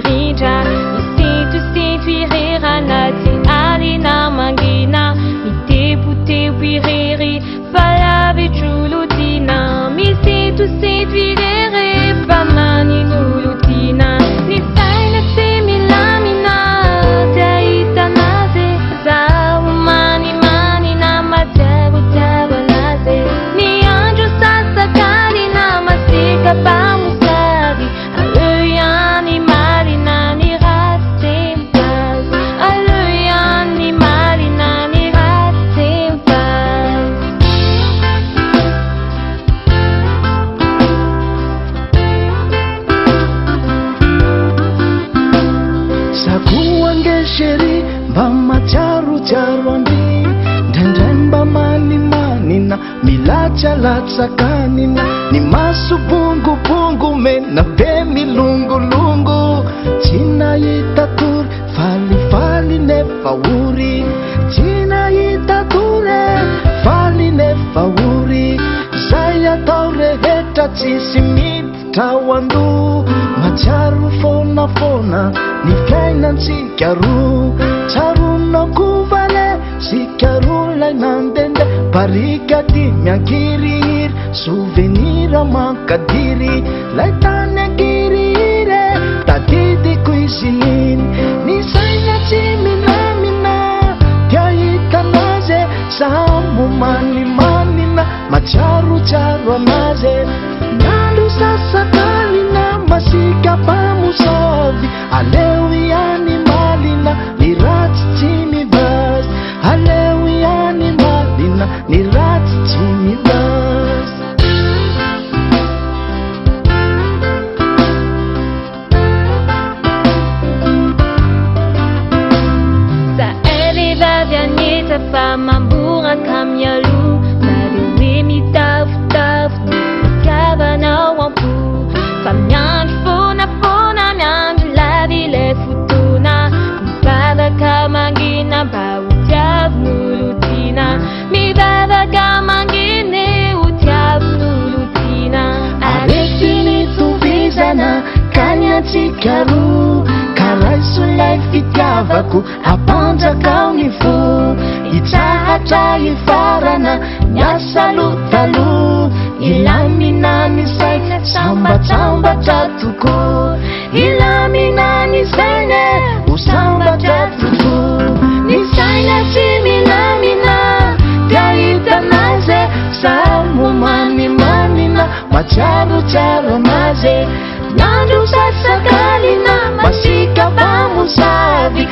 pirija misitu ireranaty alina mangina mitepoteo pirery falavetrolotina misitu irere famanin'olotina ny saina tsy milamina dia hitanazy zaho manimanina matiarotiaro anazy ny andro sasakalina masika mpamosavy aleo ihany marina ny ratsy tempazy aleo ihany marina ny ratsy tempazy sakoangesheri mba matsiarotsiaro andry ndraindray mba manimanina milatsalatsakanina ny maso bongobongo mena be milongolongo tsy nahita tory falifaly nefa ory tsy nahita tory faly nefa ory zay atao rehetra tsisy miditra ao ando matsiaro fonafona ny fiainantsika roa tsaronako vale sikarolay nandende barikady miankirihiry souvenir mankadiry lay tany ankirihiry tadidiko izy iny ny saina tsy milamina dia hitanazy samo manimanina matsiarotsiaro anazy nandro sasakalina masika mpamosavy aleo ihany malina ny ratsy tsy mivazy aleo ihany malina ny ratsy tsy mivazy zaely vavy aneta fa mamboraka mialo nareo hoe mitavotavo nikavanao ampo fa miandro fonafona miandro lavy le fotona mivavaka mangina mba ho tiavin'olotina mivavaka manginy ho tiavin'olotina arety nitovizana kanyatsika roa karaisolay fitiavako apanjakao ny fo hitsahatra hifarana miasalotalo ilamina ny saina sambatsambatra toko ilamina ny saina ho sambatra toko ny saina tsy milamina dia hitanazy samo manimanina matsiarotsiaro anazy nandro sasakalina masika mpamosavy